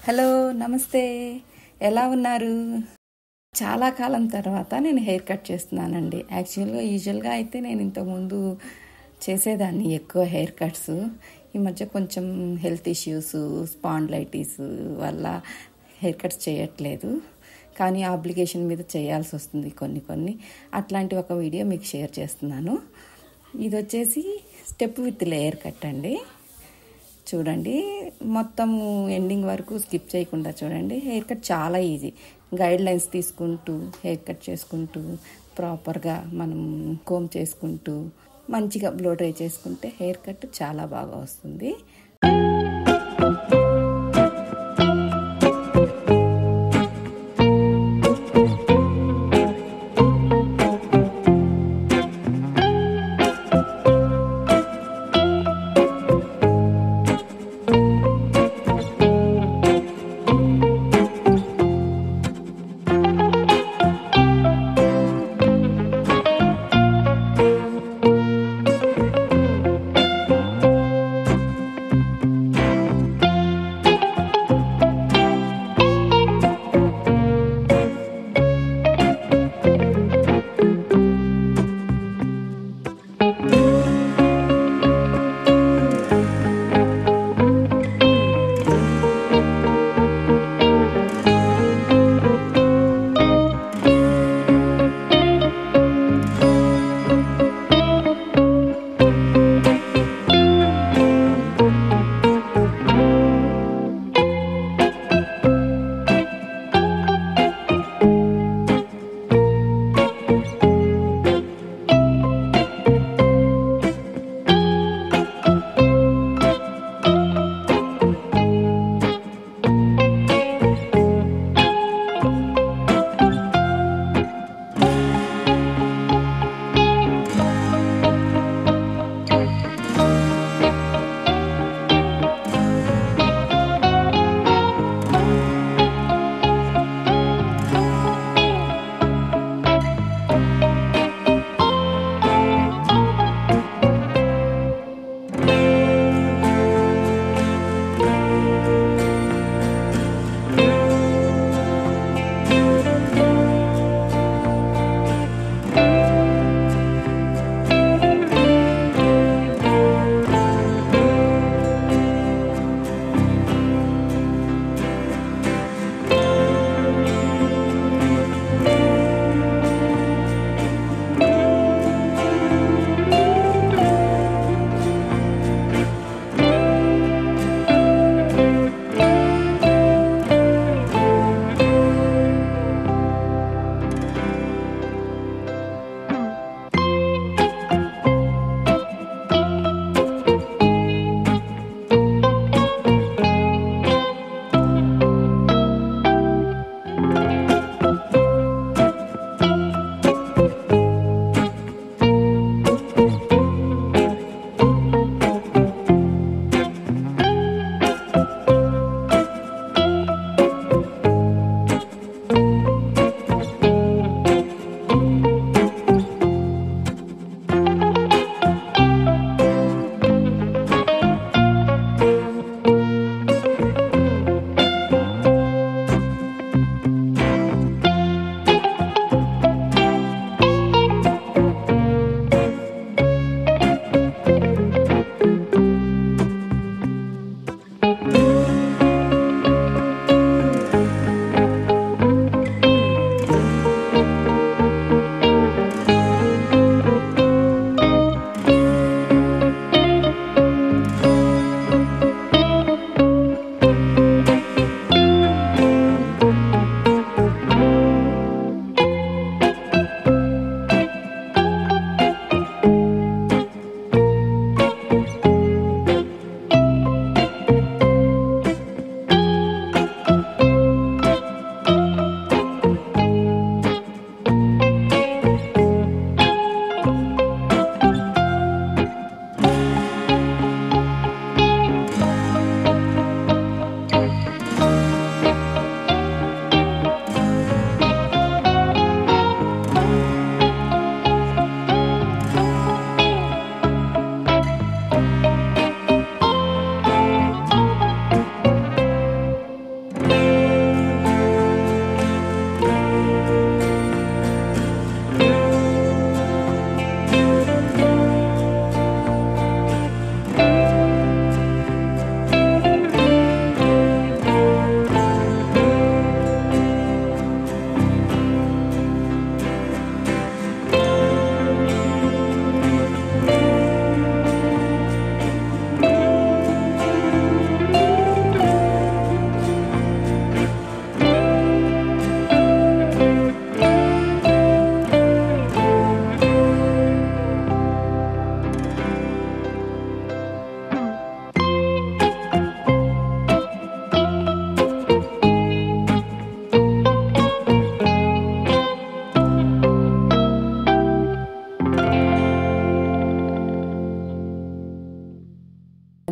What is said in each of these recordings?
Hello, నమస్తే. ఎలా ఉన్నారు? చాలా కాలం తర్వాత నేను హెయిర్ కట్ చేస్తున్నానండి. యూజువల్గా అయితే నేను ఇంతకుముందు చేసేదాన్ని ఎక్కువ హెయిర్ కట్స్. ఈ మధ్య కొంచెం హెల్త్ ఇష్యూస్, స్పాండ్లైటిస్ వల్ల హెయిర్ కట్స్ చేయట్లేదు. కానీ ఆబ్లిగేషన్ మీద చేయాల్సి వస్తుంది కొన్ని. అట్లాంటి ఒక వీడియో మీకు షేర్ చేస్తున్నాను. ఇది వచ్చేసి స్టెప్ విత్ లేయర్ కట్ అండి. చూడండి, మొత్తం ఎండింగ్ వరకు స్కిప్ చేయకుండా చూడండి. హెయిర్ కట్ చాలా ఈజీ. గైడ్ లైన్స్ తీసుకుంటూ హెయిర్ కట్ చేసుకుంటూ ప్రాపర్గా మనం కోమ్ చేసుకుంటూ మంచిగా బ్లో డ్రై చేసుకుంటే హెయిర్ కట్ చాలా బాగా వస్తుంది.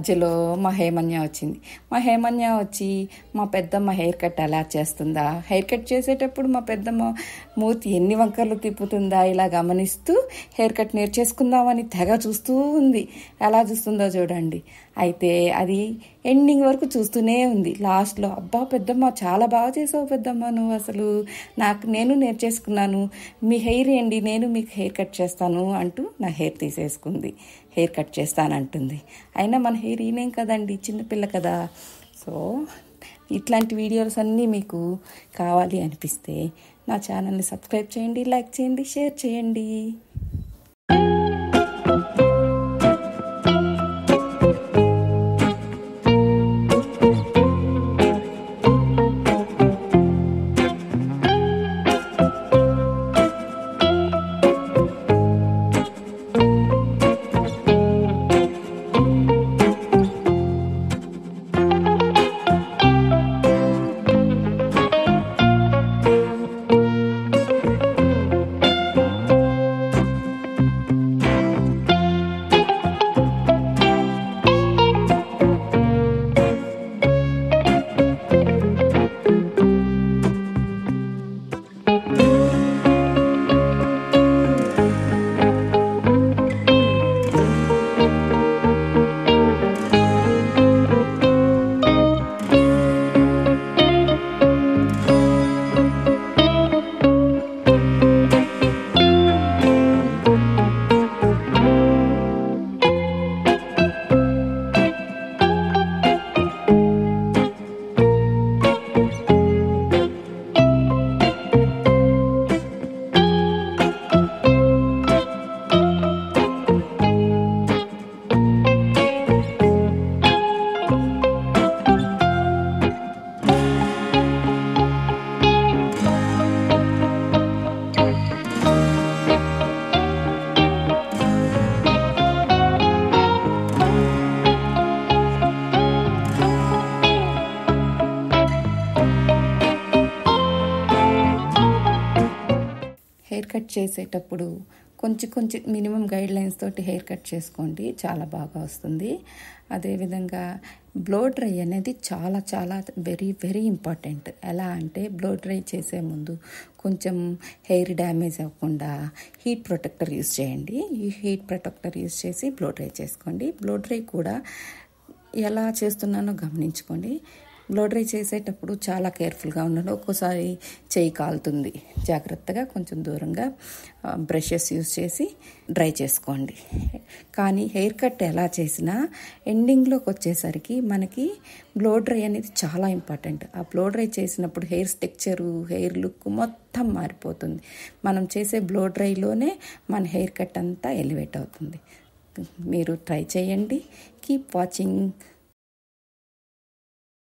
మధ్యలో మా హేమన్య వచ్చింది. మా హేమన్య వచ్చి మా పెద్దమ్మ హెయిర్ కట్ ఎలా చేస్తుందా, హెయిర్ కట్ చేసేటప్పుడు మా పెద్దమ్మ మూతి ఎన్ని వంకర్లు తిప్పుతుందా ఇలా గమనిస్తూ హెయిర్ కట్ నేర్చేసుకుందామని తెగ చూస్తూ ఉంది. ఎలా చూస్తుందో చూడండి. అయితే అది ఎండింగ్ వరకు చూస్తూనే ఉంది. లాస్ట్లో అబ్బా పెద్దమ్మ చాలా బాగా చేసావు పెద్దమ్మ, నువ్వు అసలు నేను నేర్చేసుకున్నాను, మీ హెయిర్ ఏంటి, నేను మీకు హెయిర్ కట్ చేస్తాను అంటూ నా హెయిర్ తీసేసుకుంది. హెయిర్ కట్ చేస్తానంటుంది. అయినా మన హెయిర్ ఈనేం కదండి, చిన్నపిల్ల కదా. సో ఇట్లాంటి వీడియోస్ అన్నీ మీకు కావాలి అనిపిస్తే నా ఛానల్ని సబ్స్క్రైబ్ చేయండి, లైక్ చేయండి, షేర్ చేయండి. హెయిర్ కట్ చేసేటప్పుడు కొంచెం మినిమం గైడ్ లైన్స్ తోటి హెయిర్ కట్ చేసుకోండి, చాలా బాగా వస్తుంది. అదేవిధంగా బ్లో డ్రై అనేది చాలా చాలా వెరీ వెరీ ఇంపార్టెంట్. ఎలా అంటే బ్లో డ్రై చేసే ముందు కొంచెం హెయిర్ డ్యామేజ్ అవ్వకుండా హీట్ ప్రొటెక్టర్ యూస్ చేయండి. ఈ హీట్ ప్రొటెక్టర్ యూస్ చేసి బ్లో డ్రై చేసుకోండి. బ్లో డ్రై కూడా ఎలా చేస్తున్నానో గమనించుకోండి. బ్లో డ్రై చేసేటప్పుడు చాలా కేర్ఫుల్గా ఉండండి. ఒక్కోసారి చేయి కాలుతుంది, జాగ్రత్తగా కొంచెం దూరంగా బ్రషెస్ యూస్ చేసి డ్రై చేసుకోండి. కానీ హెయిర్ కట్ ఎలా చేసినా ఎండింగ్లోకి వచ్చేసరికి మనకి బ్లో డ్రై అనేది చాలా ఇంపార్టెంట్. ఆ బ్లో డ్రై చేసినప్పుడు హెయిర్ స్ట్రక్చరు, హెయిర్ లుక్ మొత్తం మారిపోతుంది. మనం చేసే బ్లో డ్రైలోనే మన హెయిర్ కట్ అంతా ఎలివేట్ అవుతుంది. మీరు ట్రై చేయండి. Keep watching.